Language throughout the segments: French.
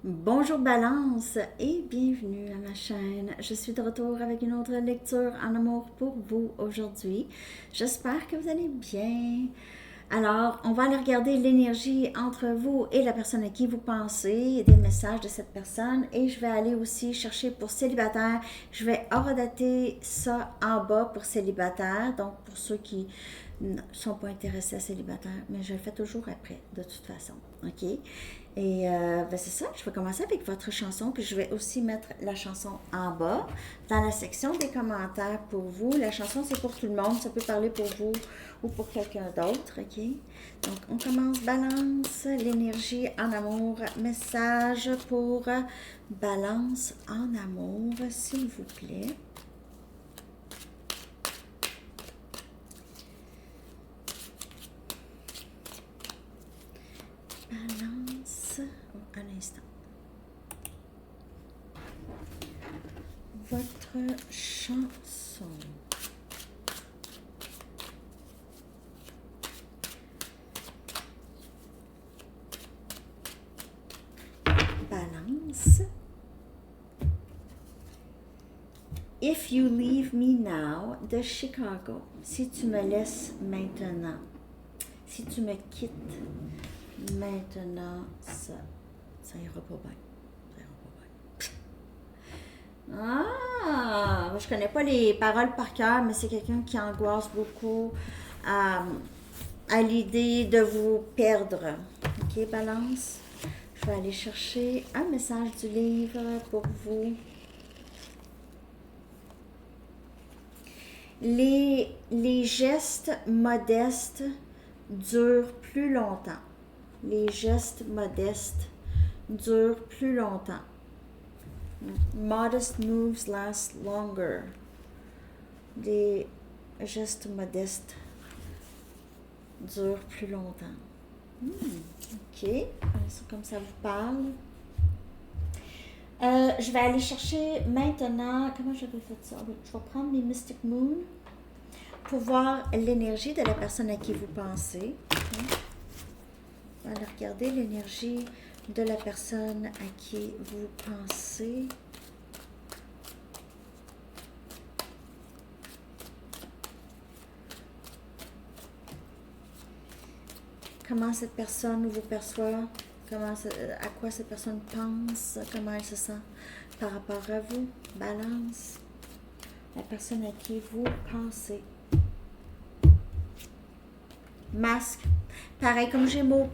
Bonjour Balance et bienvenue à ma chaîne. Je suis de retour avec une autre lecture en amour pour vous aujourd'hui. J'espère que vous allez bien. Alors, on va aller regarder l'énergie entre vous et la personne à qui vous pensez, des messages de cette personne. Et je vais aller aussi chercher pour célibataire. Je vais horodater ça en bas pour célibataire. Donc, pour ceux qui ne sont pas intéressés à célibataire. Mais je le fais toujours après, de toute façon. OK? Et ben c'est ça, je vais commencer avec votre chanson, puis je vais aussi mettre la chanson en bas, dans la section des commentaires pour vous. La chanson, c'est pour tout le monde, ça peut parler pour vous ou pour quelqu'un d'autre, ok? Donc, on commence, balance, l'énergie en amour, message pour balance en amour, s'il vous plaît. Balance, un instant. Votre chanson. Balance. If You Leave Me Now de Chicago. Si tu me laisses maintenant. Si tu me quittes maintenant, ça ira pas bien. Ça ira pas bien. Ah! Je connais pas les paroles par cœur, mais c'est quelqu'un qui angoisse beaucoup à l'idée de vous perdre. Ok, balance? Je vais aller chercher un message du livre pour vous. Les gestes modestes durent plus longtemps. Les gestes modestes durent plus longtemps. Modest moves last longer. Les gestes modestes durent plus longtemps. Ok, c'est comme ça vous parle. Je vais aller chercher maintenant, comment j'avais fait ça? Je vais prendre les Mystic Moon pour voir l'énergie de la personne à qui vous pensez. On va aller regarder l'énergie de la personne à qui vous pensez. Comment cette personne vous perçoit, à quoi cette personne pense, comment elle se sent par rapport à vous. Balance. La personne à qui vous pensez. Masque. Pareil comme Gémeaux.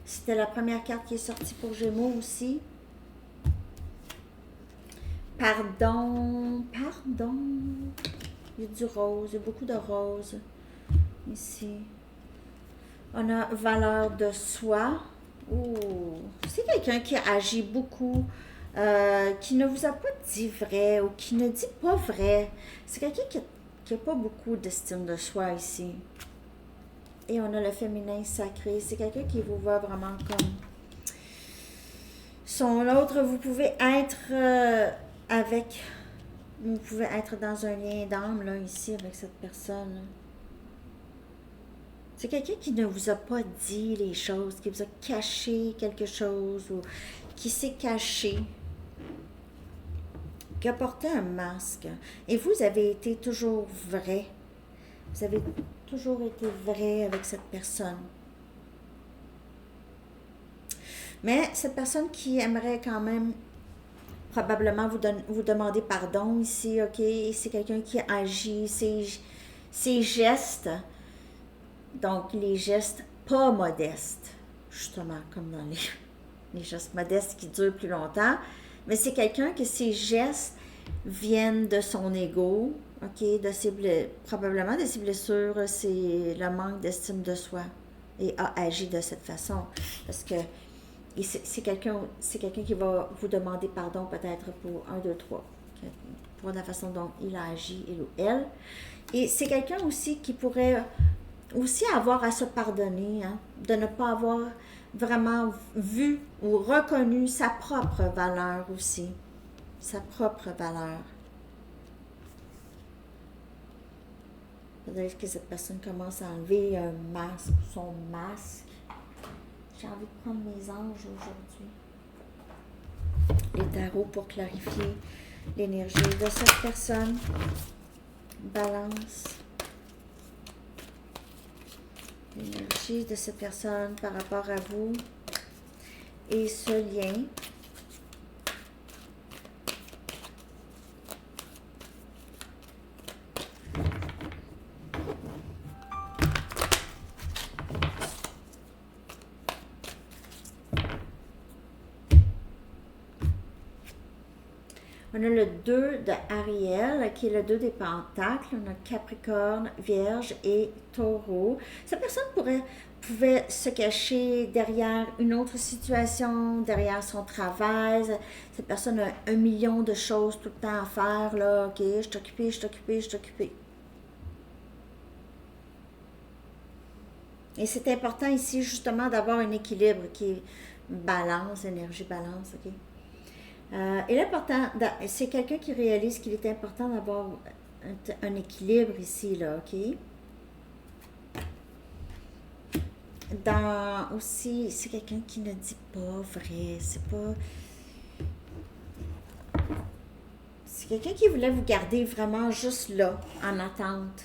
C'était la première carte qui est sortie pour Gémeaux aussi. Pardon. Il y a du rose, il y a beaucoup de rose ici. On a valeur de soi. Ouh. C'est quelqu'un qui agit beaucoup, qui ne vous a pas dit vrai ou qui ne dit pas vrai. C'est quelqu'un qui n'a pas beaucoup d'estime de soi ici. Et on a le féminin sacré. C'est quelqu'un qui vous voit vraiment comme son autre. Vous pouvez être avec... Vous pouvez être dans un lien d'âme, là, ici, avec cette personne. C'est quelqu'un qui ne vous a pas dit les choses, qui vous a caché quelque chose ou qui s'est caché, qui a porté un masque. Et vous avez été toujours vrai. Vous avez toujours été vrai avec cette personne. Mais cette personne qui aimerait quand même probablement vous demander pardon ici, ok? C'est quelqu'un qui agit, ses gestes, donc les gestes pas modestes, justement, comme dans les gestes modestes qui durent plus longtemps, mais c'est quelqu'un que ses gestes viennent de son ego, ok, probablement de ses blessures, c'est le manque d'estime de soi et a agi de cette façon. Parce que c'est quelqu'un qui va vous demander pardon peut-être pour un, deux, trois, pour la façon dont il a agi, il ou elle. Et c'est quelqu'un aussi qui pourrait aussi avoir à se pardonner, hein, de ne pas avoir vraiment vu ou reconnu sa propre valeur aussi. Sa propre valeur. Peut-être que cette personne commence à enlever un son masque. J'ai envie de prendre mes anges aujourd'hui. les tarots pour clarifier l'énergie de cette personne. Balance. L'énergie de cette personne par rapport à vous et ce lien. On a le 2 de Ariel, qui est le 2 des Pentacles. On a Capricorne, Vierge et Taureau. Cette personne pouvait se cacher derrière une autre situation, derrière son travail. Cette personne a 1 million de choses tout le temps à faire. Là. OK, je suis occupée, je suis occupée, je suis occupée. Et c'est important ici, justement, d'avoir un équilibre qui est balance, énergie balance. OK? Et l'important, c'est quelqu'un qui réalise qu'il est important d'avoir un équilibre ici, là, OK? Aussi, c'est quelqu'un qui ne dit pas vrai, c'est quelqu'un qui voulait vous garder vraiment juste là, en attente,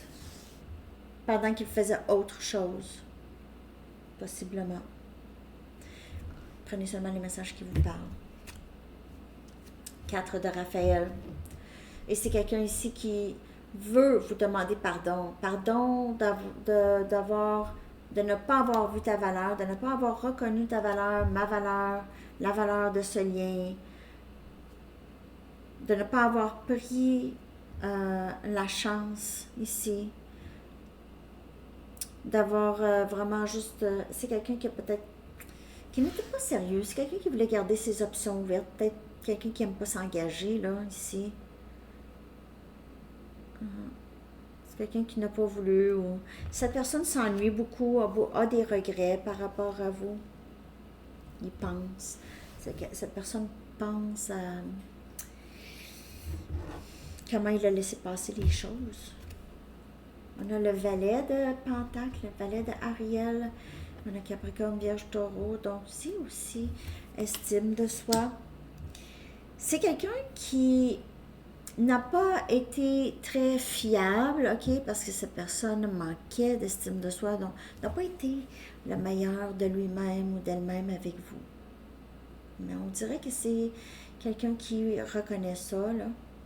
pendant qu'il faisait autre chose, possiblement. Prenez seulement les messages qui vous parlent. 4 de Raphaël. Et c'est quelqu'un ici qui veut vous demander pardon. Pardon de ne pas avoir vu ta valeur, de ne pas avoir reconnu ta valeur, ma valeur, la valeur de ce lien, de ne pas avoir pris la chance ici, d'avoir vraiment juste... c'est quelqu'un qui n'était pas sérieux, c'est quelqu'un qui voulait garder ses options ouvertes, peut-être quelqu'un qui n'aime pas s'engager, là, ici. C'est quelqu'un qui n'a pas voulu. Ou... Cette personne s'ennuie beaucoup, a des regrets par rapport à vous. Il pense. Cette personne pense à comment il a laissé passer les choses. On a le valet de Pentacle, le valet de Ariel. On a Capricorne, Vierge, Taureau. Donc, c'est aussi estime de soi. C'est quelqu'un qui n'a pas été très fiable, OK, parce que cette personne manquait d'estime de soi, donc n'a pas été le meilleur de lui-même ou d'elle-même avec vous. Mais on dirait que c'est quelqu'un qui reconnaît ça, là.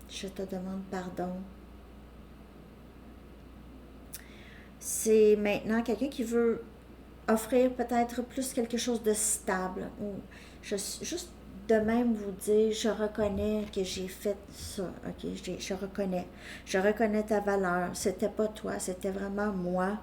Je te demande pardon. C'est maintenant quelqu'un qui veut offrir peut-être plus quelque chose de stable, ou juste de même vous dire, je reconnais que j'ai fait ça, ok, je reconnais ta valeur, c'était pas toi, c'était vraiment moi.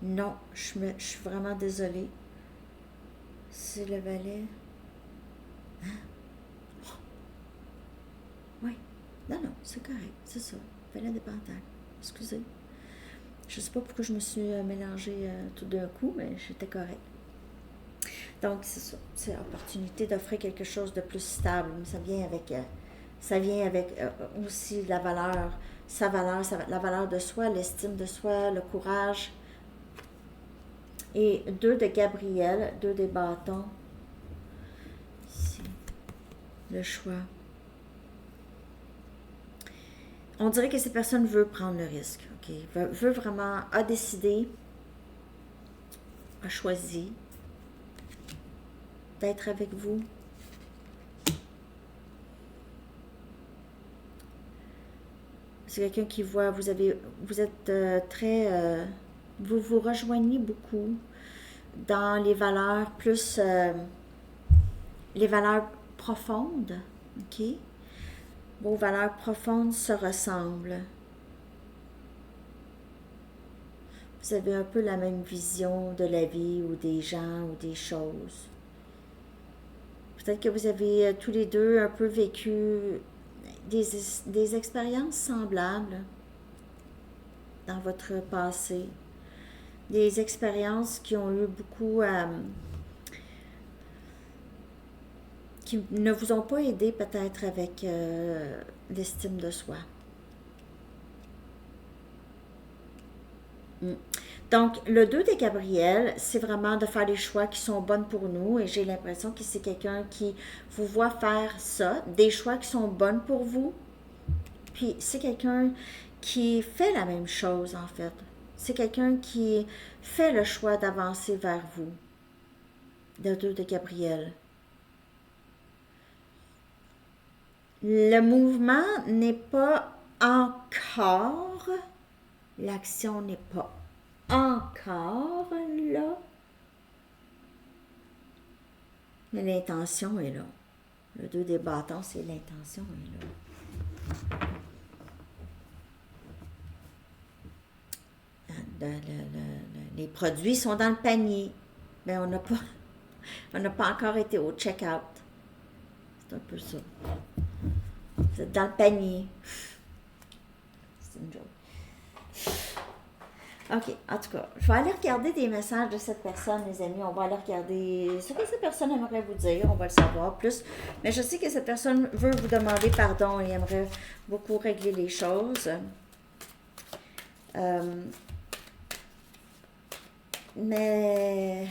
Non, je suis vraiment désolée. C'est le valet. Hein? Oh. Oui. Non, c'est correct, c'est ça. Valet de Pentacle. Excusez. Je sais pas pourquoi je me suis mélangée tout d'un coup, mais j'étais correct. Donc, c'est ça. C'est l'opportunité d'offrir quelque chose de plus stable. Ça vient avec aussi la valeur, la valeur de soi, l'estime de soi, le courage. Et 2 de Gabriel, 2 des bâtons. Ici, le choix. On dirait que cette personne veut prendre le risque, ok? Veut vraiment, a décidé, a choisi d'être avec vous. C'est quelqu'un qui voit, vous êtes très... vous vous rejoignez beaucoup dans les valeurs plus... les valeurs profondes, ok? Vos valeurs profondes se ressemblent. Vous avez un peu la même vision de la vie ou des gens ou des choses. Peut-être que vous avez tous les deux un peu vécu des expériences semblables dans votre passé. Des expériences qui ont eu beaucoup qui ne vous ont pas aidé peut-être avec l'estime de soi. Donc, le 2 de Gabriel, c'est vraiment de faire des choix qui sont bons pour nous et j'ai l'impression que c'est quelqu'un qui vous voit faire ça, des choix qui sont bons pour vous. Puis, c'est quelqu'un qui fait la même chose en fait. C'est quelqu'un qui fait le choix d'avancer vers vous. Le 2 de Gabriel. Le mouvement n'est pas encore, l'action n'est pas encore là, mais l'intention est là. Le 2 des bâtons, c'est l'intention est là. Les produits sont dans le panier, mais on n'a pas encore été au check-out. C'est un peu ça. Vous êtes dans le panier. C'est une joke. OK, en tout cas, je vais aller regarder des messages de cette personne, les amis. On va aller regarder ce que cette personne aimerait vous dire. On va le savoir plus. Mais je sais que cette personne veut vous demander pardon et aimerait beaucoup régler les choses. Mais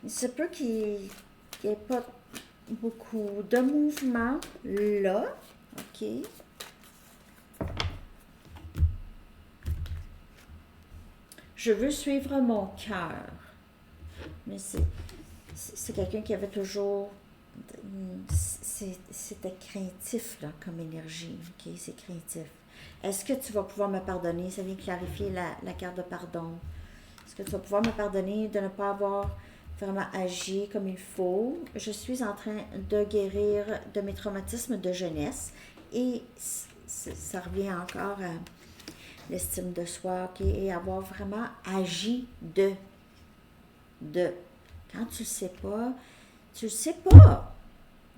il se peut qu'il n'y ait pas beaucoup de mouvement là. OK. Je veux suivre mon cœur. Mais c'est quelqu'un qui avait toujours... C'était craintif, là, comme énergie. OK, c'est craintif. Est-ce que tu vas pouvoir me pardonner? Ça vient clarifier la carte de pardon. Est-ce que tu vas pouvoir me pardonner de ne pas avoir vraiment agi comme il faut? Je suis en train de guérir de mes traumatismes de jeunesse. Et ça revient encore à l'estime de soi, OK? Et avoir vraiment agi de. Quand tu le sais pas, tu le sais pas.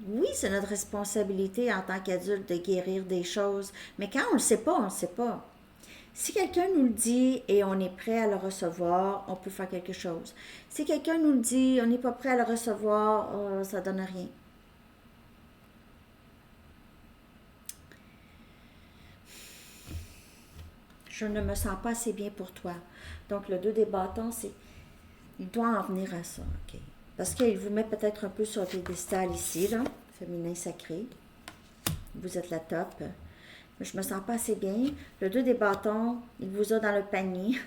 Oui, c'est notre responsabilité en tant qu'adulte de guérir des choses, mais quand on le sait pas, on le sait pas. Si quelqu'un nous le dit et on est prêt à le recevoir, on peut faire quelque chose. Si quelqu'un nous le dit, on n'est pas prêt à le recevoir, ça donne rien. Je ne me sens pas assez bien pour toi. Donc, le 2 des bâtons, c'est... Il doit en venir à ça, OK? Parce qu'il vous met peut-être un peu sur le piédestal ici, là, féminin sacré. Vous êtes la top. Mais je me sens pas assez bien. Le 2 des bâtons, il vous a dans le panier.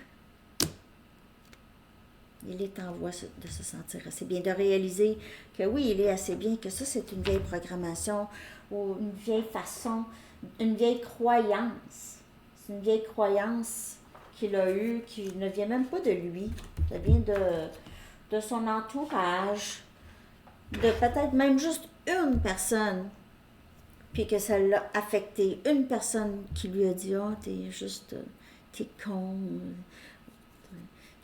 Il est en voie de se sentir assez bien, de réaliser que oui, il est assez bien, que ça, c'est une vieille programmation ou une vieille façon, une vieille croyance. C'est une vieille croyance qu'il a eue, qui ne vient même pas de lui. Ça vient de son entourage, de peut-être même juste une personne, puis que ça l'a affecté. Une personne qui lui a dit « Oh, t'es con »,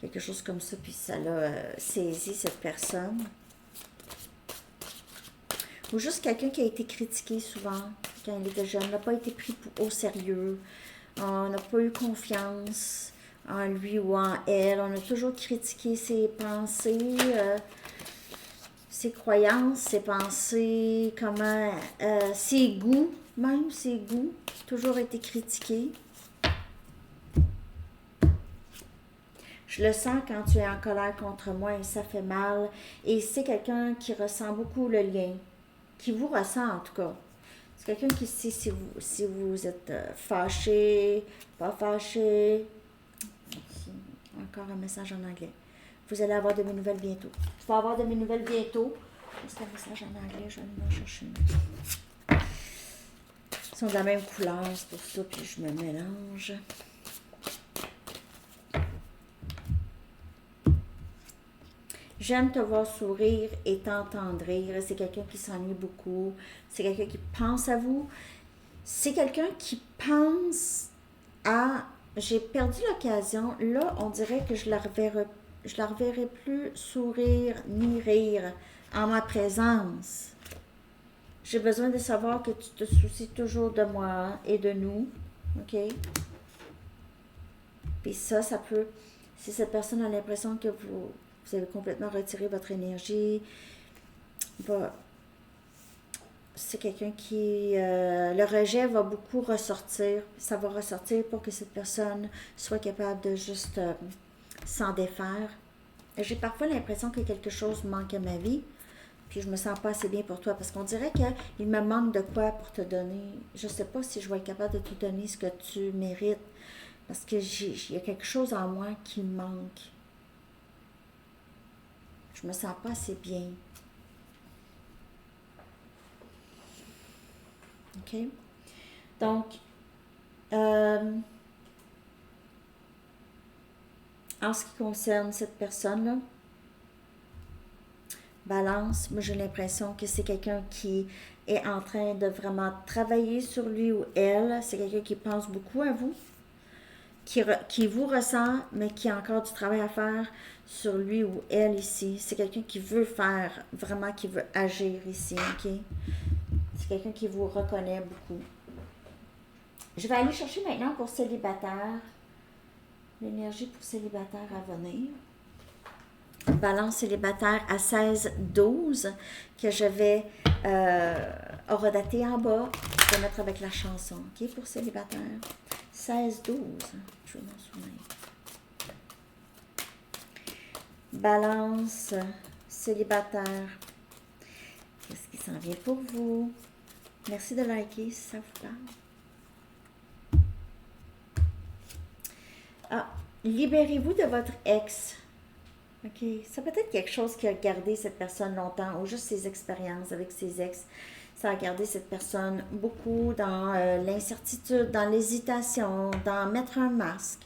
quelque chose comme ça, puis ça l'a saisi, cette personne. Ou juste quelqu'un qui a été critiqué souvent, quand il était jeune, n'a pas été pris au sérieux, on n'a pas eu confiance en lui ou en elle, on a toujours critiqué ses pensées, ses croyances, ses pensées, ses goûts, même ses goûts, toujours été critiqués. Je le sens quand tu es en colère contre moi et ça fait mal. Et c'est quelqu'un qui ressent beaucoup le lien, qui vous ressent en tout cas. C'est quelqu'un qui sait si vous êtes fâché, pas fâché. Ici, encore un message en anglais. Vous allez avoir de mes nouvelles bientôt. Tu vas avoir de mes nouvelles bientôt. C'est un message en anglais, je vais aller en chercher une. Ils sont de la même couleur, c'est pour ça, puis je me mélange. J'aime te voir sourire et t'entendre rire. C'est quelqu'un qui s'ennuie beaucoup. C'est quelqu'un qui pense à vous. C'est quelqu'un qui pense à... J'ai perdu l'occasion. Là, on dirait que je la reverrai plus sourire ni rire en ma présence. J'ai besoin de savoir que tu te soucies toujours de moi et de nous. OK? Puis ça peut... Si cette personne a l'impression que vous avez complètement retiré votre énergie, c'est quelqu'un qui... le rejet va beaucoup ressortir. Ça va ressortir pour que cette personne soit capable de juste s'en défaire. J'ai parfois l'impression que quelque chose manque à ma vie, puis je me sens pas assez bien pour toi, parce qu'on dirait qu'il me manque de quoi pour te donner. Je sais pas si je vais être capable de te donner ce que tu mérites, parce que il y a quelque chose en moi qui me manque. Je me sens pas assez bien. OK? Donc, en ce qui concerne cette personne-là, Balance, moi j'ai l'impression que c'est quelqu'un qui est en train de vraiment travailler sur lui ou elle. C'est quelqu'un qui pense beaucoup à vous, qui vous ressent, mais qui a encore du travail à faire sur lui ou elle ici. C'est quelqu'un qui veut faire, vraiment qui veut agir ici, OK? C'est quelqu'un qui vous reconnaît beaucoup. Je vais aller chercher maintenant pour célibataire. L'énergie pour célibataire à venir. Balance célibataire à 16-12 que je vais horodater en bas. Je vais mettre avec la chanson, OK, pour célibataire. 16-12, je vais m'en souvenir. Balance célibataire. Qu'est-ce qui s'en vient pour vous? Merci de liker si ça vous parle. Ah, libérez-vous de votre ex. OK. Ça peut être quelque chose qui a gardé cette personne longtemps, ou juste ses expériences avec ses ex. Ça a gardé cette personne beaucoup dans l'incertitude, dans l'hésitation, dans mettre un masque,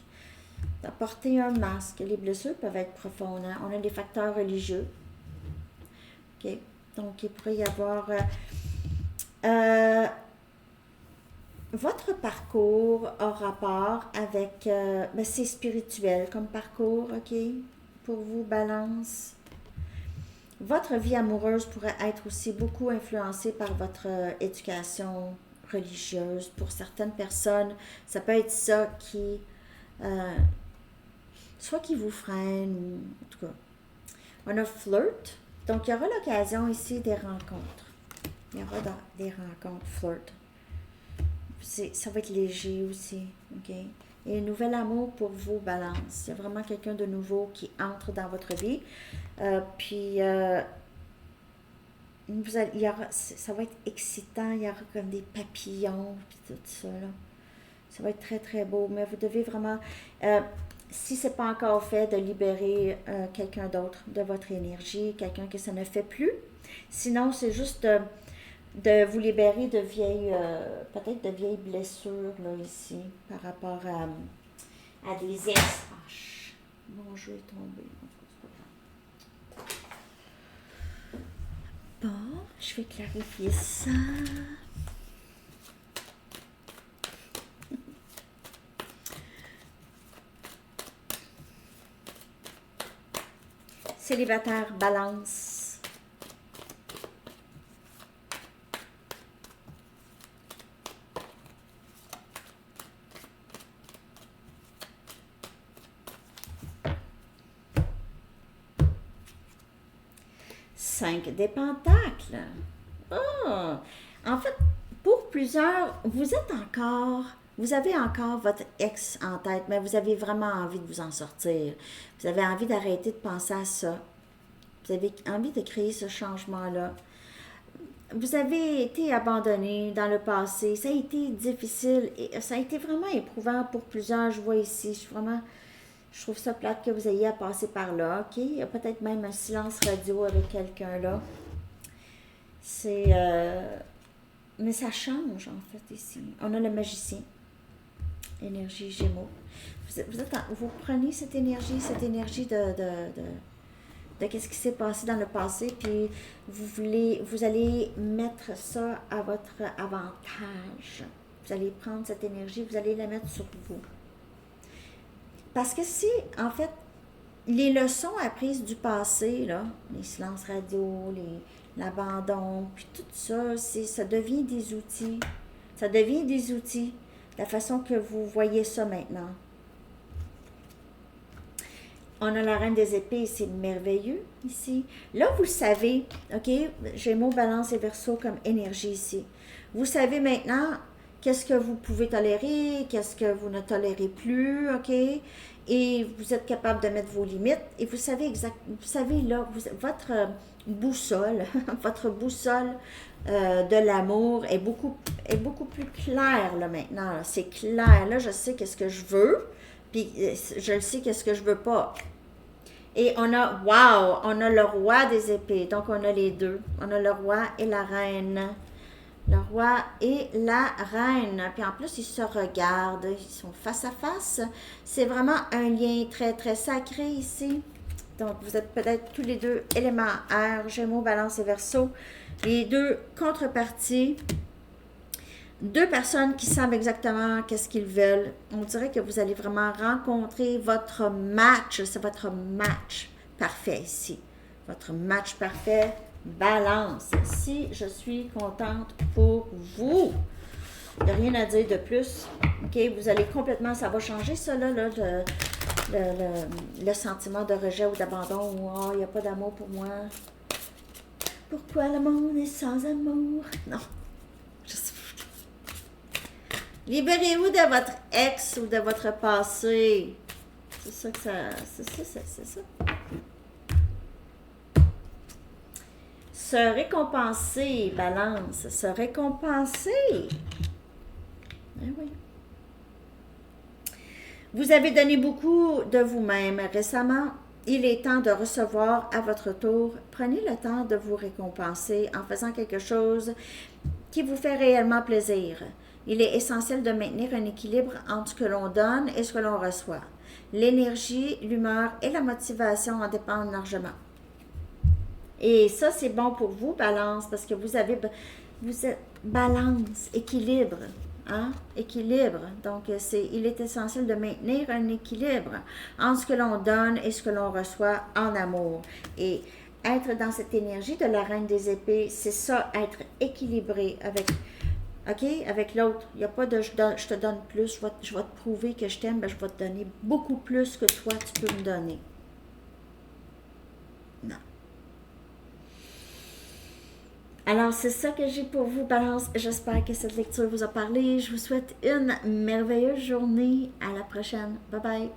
dans porter un masque. Les blessures peuvent être profondes. Hein? On a des facteurs religieux. OK. Donc, il pourrait y avoir... votre parcours a rapport avec... c'est spirituel comme parcours, OK? Pour vous, Balance. Votre vie amoureuse pourrait être aussi beaucoup influencée par votre éducation religieuse. Pour certaines personnes, ça peut être ça qui... soit qui vous freine, ou en tout cas. On a flirt. Donc, il y aura l'occasion ici des rencontres. Il y aura des rencontres, flirt. Ça va être léger aussi, OK? Et un nouvel amour pour vous, Balance. Il y a vraiment quelqu'un de nouveau qui entre dans votre vie. Ça va être excitant. Il y aura comme des papillons, puis tout ça, là. Ça va être très, très beau. Mais vous devez vraiment, si ce n'est pas encore fait, de libérer quelqu'un d'autre de votre énergie, quelqu'un que ça ne fait plus. Sinon, c'est juste de vous libérer de vieilles, peut-être de vieilles blessures, là, ici, par rapport à des ex. Mon jeu est tombé. Bon, je vais clarifier ça. Célibataire, Balance. Des pentacles. Oh! En fait, pour plusieurs, vous avez encore votre ex en tête, mais vous avez vraiment envie de vous en sortir. Vous avez envie d'arrêter de penser à ça. Vous avez envie de créer ce changement-là. Vous avez été abandonné dans le passé. Ça a été difficile et ça a été vraiment éprouvant pour plusieurs. Je vois ici, je trouve ça plate que vous ayez à passer par là, OK? Il y a peut-être même un silence radio avec quelqu'un là. Mais ça change, en fait, ici. On a le magicien. Énergie Gémeaux. Vous prenez cette énergie de qu'est-ce qui s'est passé dans le passé, puis vous allez mettre ça à votre avantage. Vous allez prendre cette énergie, vous allez la mettre sur vous. Parce que si, en fait, les leçons apprises du passé, là, les silences radio, l'abandon, puis tout ça, ça devient des outils. Ça devient des outils, la façon que vous voyez ça maintenant. On a la reine des épées, c'est merveilleux ici. Là, vous savez, OK, Gémeaux, Balance et Verseau comme énergie ici. Vous savez maintenant qu'est-ce que vous pouvez tolérer, qu'est-ce que vous ne tolérez plus, OK? Et vous êtes capable de mettre vos limites. Et vous savez vous savez là, votre boussole, votre boussole de l'amour est beaucoup plus claire là maintenant. C'est clair. Là, je sais qu'est-ce que je veux, puis je le sais qu'est-ce que je veux pas. Et on a le roi des épées. Donc, on a les deux. On a le roi et la reine. Le roi et la reine. Puis en plus, ils se regardent. Ils sont face à face. C'est vraiment un lien très, très sacré ici. Donc, vous êtes peut-être tous les deux éléments air, Gémeaux, Balance et Verseau. Les deux contreparties. Deux personnes qui savent exactement qu'est-ce qu'ils veulent. On dirait que vous allez vraiment rencontrer votre match. C'est votre match parfait ici. Votre match parfait. Balance. Si je suis contente pour vous. Il n'y a rien à dire de plus. OK, vous allez complètement, ça va changer ça là, le sentiment de rejet ou d'abandon ou oh, il n'y a pas d'amour pour moi. Pourquoi le monde est sans amour? Non. Je sais pas. Libérez-vous de votre ex ou de votre passé. C'est ça que ça. C'est ça. Se récompenser, Balance, se récompenser. Eh oui. Vous avez donné beaucoup de vous-même récemment. Il est temps de recevoir à votre tour. Prenez le temps de vous récompenser en faisant quelque chose qui vous fait réellement plaisir. Il est essentiel de maintenir un équilibre entre ce que l'on donne et ce que l'on reçoit. L'énergie, l'humeur et la motivation en dépendent largement. Et ça, c'est bon pour vous, Balance, parce que vous êtes balance, équilibre. Hein? Équilibre. Donc, il est essentiel de maintenir un équilibre entre ce que l'on donne et ce que l'on reçoit en amour. Et être dans cette énergie de la reine des épées, c'est ça, être équilibré avec l'autre. Il n'y a pas de je te donne plus, je vais te prouver que je t'aime, ben, je vais te donner beaucoup plus que toi, tu peux me donner. Non. Alors, c'est ça que j'ai pour vous, Balance. J'espère que cette lecture vous a parlé. Je vous souhaite une merveilleuse journée. À la prochaine. Bye bye.